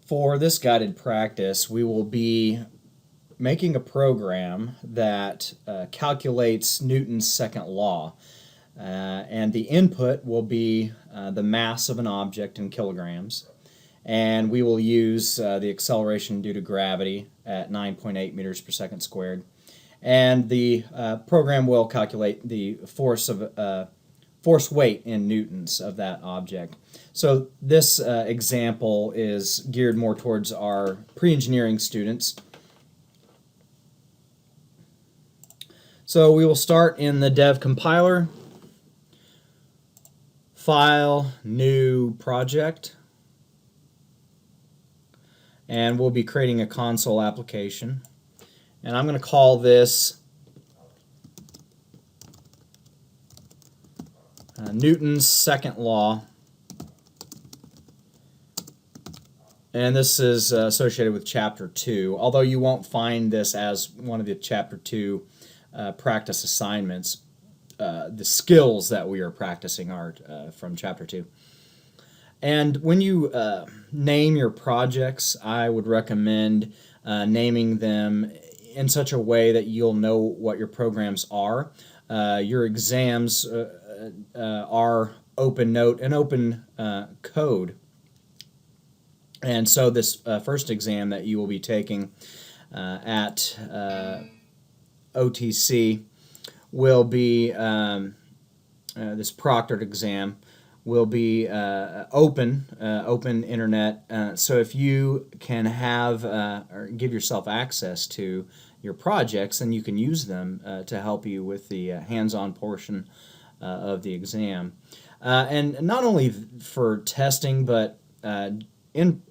For this guided practice, we will be making a program that calculates Newton's second law. And the input will be the mass of an object in kilograms. And we will use the acceleration due to gravity at 9.8 meters per second squared. And the program will calculate the force weight in newtons of that object. So this example is geared more towards our pre-engineering students. So we will start in the dev compiler, file, new project, and we'll be creating a console application. And I'm going to call this Newton's second law. And this is associated with Chapter 2, although you won't find this as one of the Chapter 2 practice assignments. The skills that we are practicing are from Chapter 2. And when you name your projects, I would recommend naming them in such a way that you'll know what your programs are. Your exams are OpenNote and Open Code. And so this first exam that you will be taking at OTC will be, this proctored exam will be open internet. So if you can have or give yourself access to your projects, then you can use them to help you with the hands-on portion of the exam. And not only for testing, but in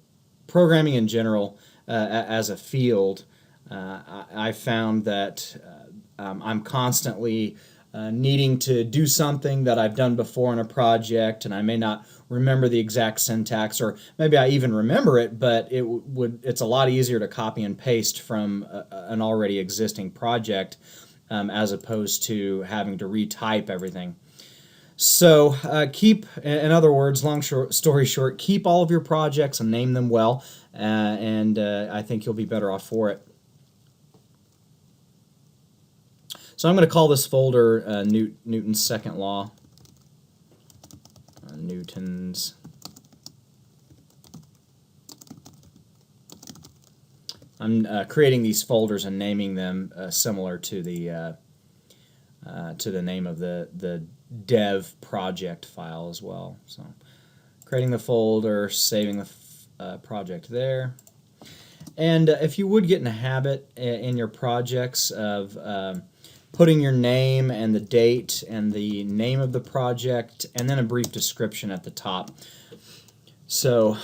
programming in general as a field, I found that I'm constantly needing to do something that I've done before in a project, and I may not remember the exact syntax, or maybe I even remember it, but it's a lot easier to copy and paste from an already existing project as opposed to having to retype everything. So in other words, story short, keep all of your projects and name them well, and I think you'll be better off for it. So I'm going to call this folder Newton's second law. Newton's. I'm creating these folders and naming them similar to the name of the dev project file as well. So creating the folder, saving the project there. And if you would get in a habit in your projects of putting your name and the date and the name of the project and then a brief description at the top. So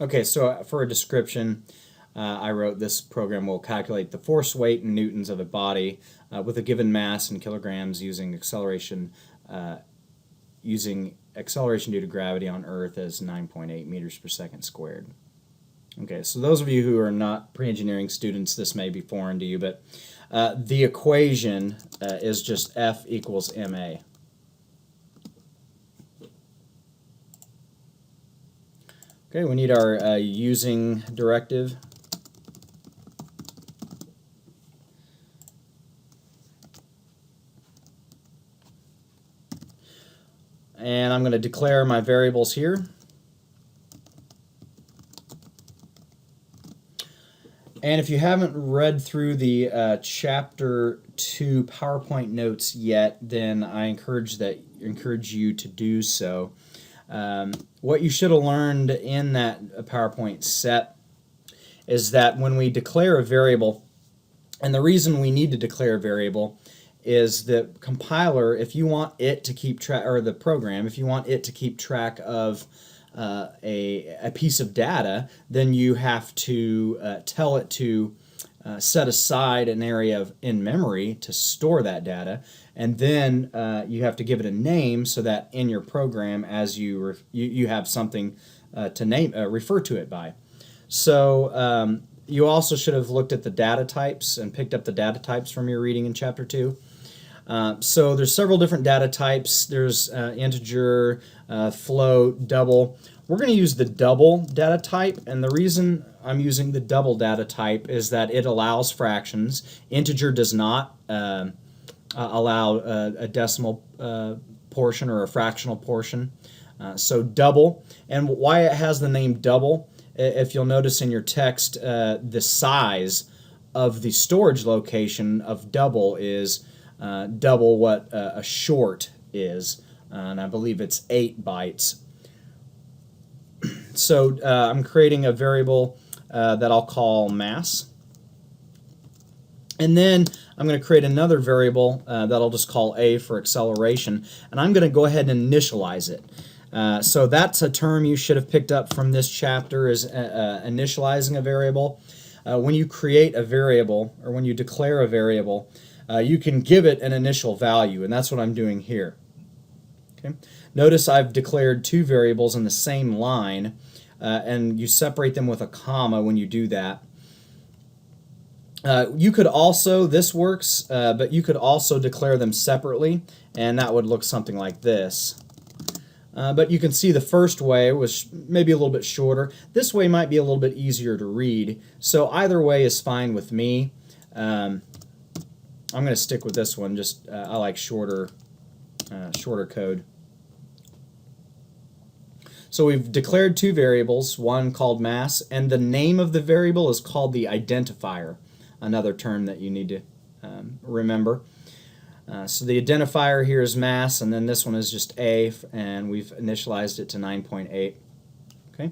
okay, so for a description, I wrote this program will calculate the force, weight, and newtons of a body with a given mass in kilograms using acceleration due to gravity on Earth as 9.8 meters per second squared. Okay, so those of you who are not pre-engineering students, this may be foreign to you, but the equation is just F equals ma. Okay, we need our using directive. And I'm going to declare my variables here. And if you haven't read through the Chapter 2 PowerPoint notes yet, then I encourage you to do so. What you should have learned in that PowerPoint set is that when we declare a variable, and the reason we need to declare a variable is the compiler, if you want it to keep track, or the program, if you want it to keep track of a piece of data, then you have to tell it to set aside an area in memory to store that data, and then you have to give it a name so that in your program, as you have something to refer to it by. So you also should have looked at the data types and picked up the data types from your reading in Chapter 2. So there's several different data types. There's integer, float, double. We're going to use the double data type, and the reason I'm using the double data type is that it allows fractions. Integer does not allow a decimal portion or a fractional portion. So double, and why it has the name double, if you'll notice in your text, the size of the storage location of double is double what a short is, and I believe it's 8 bytes. So I'm creating a variable that I'll call mass, and then I'm going to create another variable that I'll just call A for acceleration, and I'm going to go ahead and initialize it. So that's a term you should have picked up from this chapter, is initializing a variable. When you create a variable, or when you declare a variable, you can give it an initial value, and that's what I'm doing here. Okay. Notice I've declared 2 variables in the same line, and you separate them with a comma when you do that. You could also, this works, but you could also declare them separately, and that would look something like this. But you can see the first way was maybe a little bit shorter. This way might be a little bit easier to read, so either way is fine with me. I'm going to stick with this one. Just I like shorter code. So we've declared 2 variables, one called mass, and the name of the variable is called the identifier, another term that you need to remember. So the identifier here is mass, and then this one is just A, and we've initialized it to 9.8. Okay.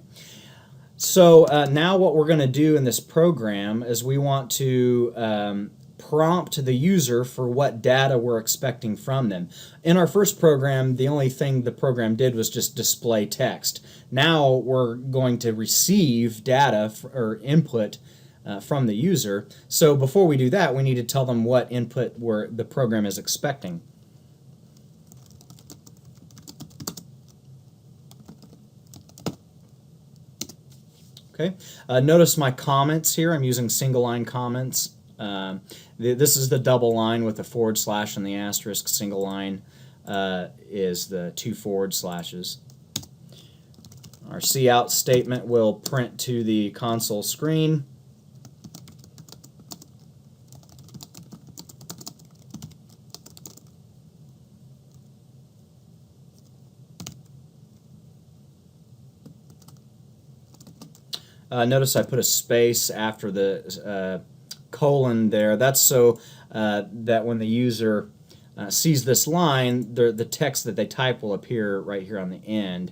So now what we're going to do in this program is we want to prompt the user for what data we're expecting from them. In our first program, the only thing the program did was just display text. Now we're going to receive data or input from the user. So before we do that, we need to tell them what input the program is expecting. Okay. Notice my comments here. I'm using single line comments. This is the double line with the forward slash and the asterisk. Single line is the 2 forward slashes. Our cout statement will print to the console screen. Notice I put a space after the colon there. That's so that when the user sees this line, the text that they type will appear right here on the end.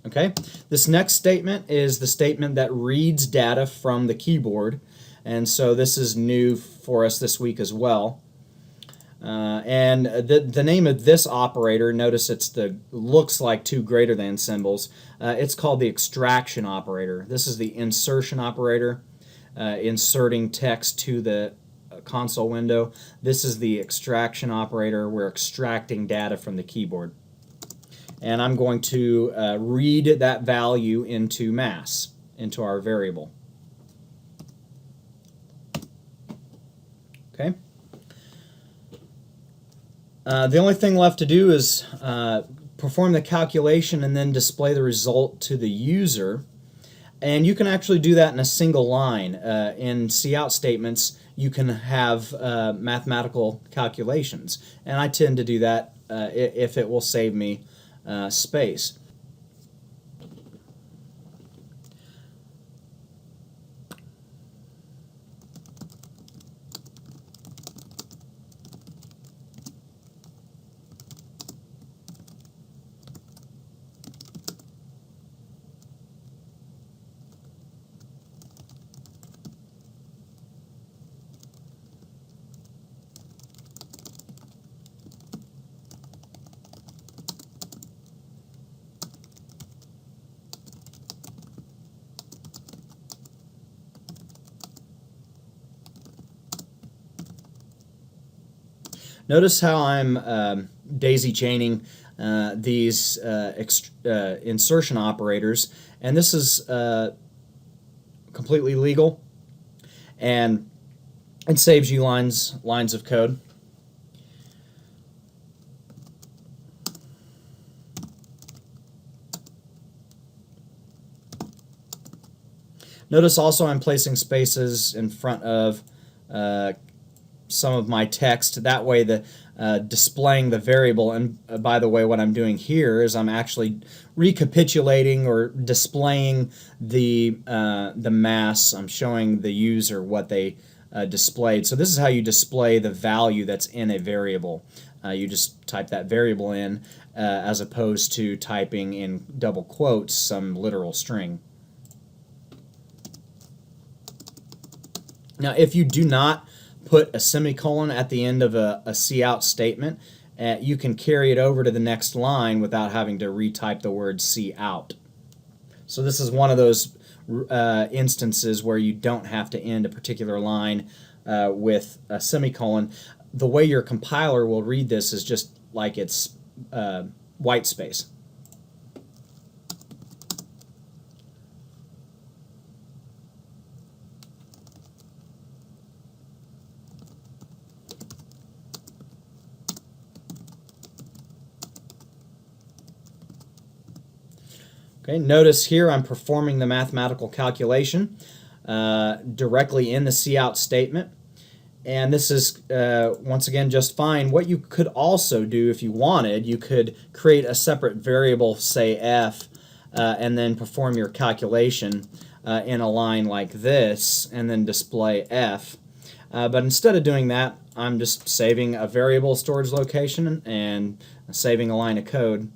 Okay, this next statement is the statement that reads data from the keyboard, and so this is new for us this week as well. And the name of this operator, notice it's looks like two greater than symbols. It's called the extraction operator. This is the insertion operator, inserting text to the console window. This is the extraction operator. We're extracting data from the keyboard. And I'm going to read that value into mass, into our variable. Okay. The only thing left to do is perform the calculation and then display the result to the user. And you can actually do that in a single line. In cout statements, you can have mathematical calculations. And I tend to do that if it will save me space. Notice how I'm daisy chaining these insertion operators, and this is completely legal, and it saves you lines of code. Notice also I'm placing spaces in front of some of my text. That way the displaying the variable, and by the way, what I'm doing here is I'm actually recapitulating or displaying the mass. I'm showing the user what they displayed. So this is how you display the value that's in a variable. You just type that variable in as opposed to typing in double quotes some literal string. Now, if you do not put a semicolon at the end of a cout statement, you can carry it over to the next line without having to retype the word cout. So this is one of those instances where you don't have to end a particular line with a semicolon. The way your compiler will read this is just like it's white space. Okay, notice here I'm performing the mathematical calculation directly in the cout statement. And this is, once again, just fine. What you could also do if you wanted, you could create a separate variable, say f, and then perform your calculation in a line like this, and then display f. But instead of doing that, I'm just saving a variable storage location and saving a line of code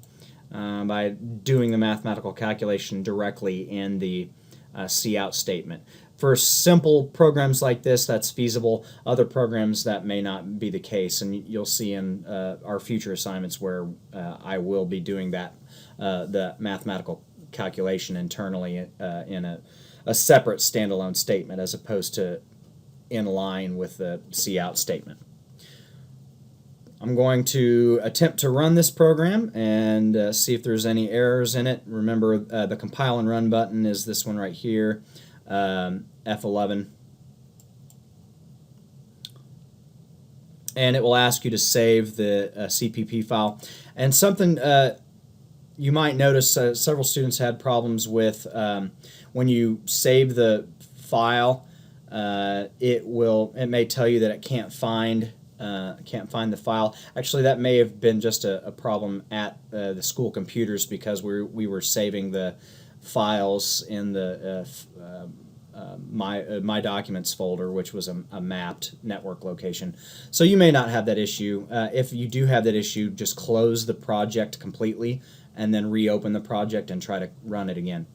by doing the mathematical calculation directly in the cout statement. For simple programs like this, that's feasible. Other programs, that may not be the case, and you'll see in our future assignments where I will be doing that, the mathematical calculation internally in a separate standalone statement as opposed to in line with the cout statement. I'm going to attempt to run this program and see if there's any errors in it. Remember, the compile and run button is this one right here, F11. And it will ask you to save the CPP file. And something you might notice several students had problems with when you save the file, it may tell you that it can't find the file. Actually, that may have been just a problem at the school computers because we were saving the files in the my documents folder, which was a mapped network location. So you may not have that issue. If you do have that issue, just close the project completely and then reopen the project and try to run it again.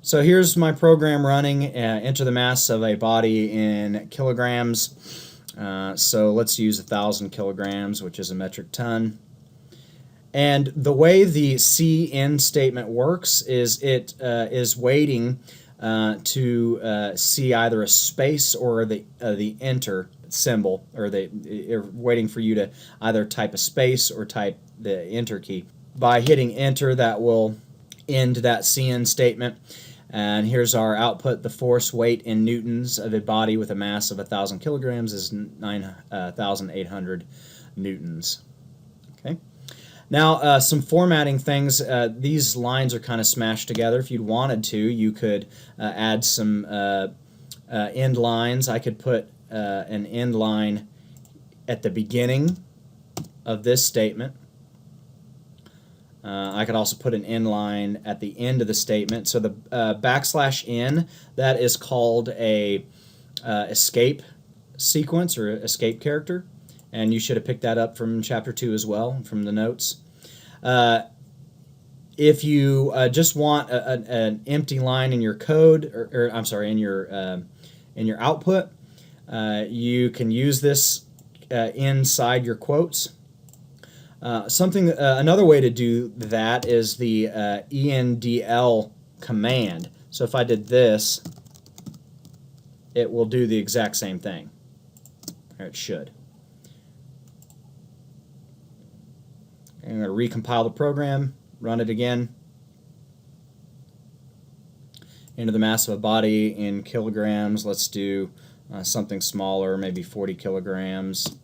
So here's my program running. Enter the mass of a body in kilograms. So let's use 1,000 kilograms, which is a metric ton. And the way the CN statement works is it is waiting to see either a space or the enter symbol, or waiting for you to either type a space or type the enter key. By hitting enter, that will end that CN statement. And here's our output. The force weight in newtons of a body with a mass of 1,000 kilograms is 9,800 newtons. Okay. Now, some formatting things. These lines are kind of smashed together. If you wanted to, you could add some end lines. I could put an end line at the beginning of this statement. I could also put an end line at the end of the statement. So the \n, that is called a escape sequence or escape character. And you should have picked that up from Chapter 2 as well, from the notes. If you just want an empty line in your code, or I'm sorry, in your output, you can use this inside your quotes. Another way to do that is the ENDL command. So if I did this, it will do the exact same thing, or it should. I'm going to recompile the program, run it again. Into the mass of a body in kilograms. Let's do something smaller, maybe 40 kilograms.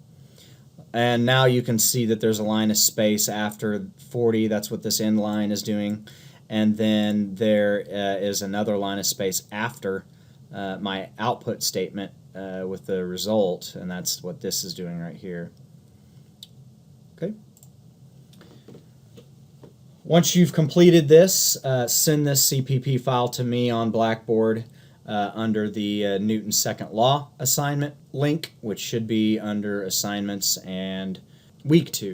And now you can see that there's a line of space after 40. That's what this end line is doing. And then there is another line of space after my output statement with the result. And that's what this is doing right here. Okay. Once you've completed this, send this CPP file to me on Blackboard under the Newton's second law assignment link, which should be under assignments and week 2.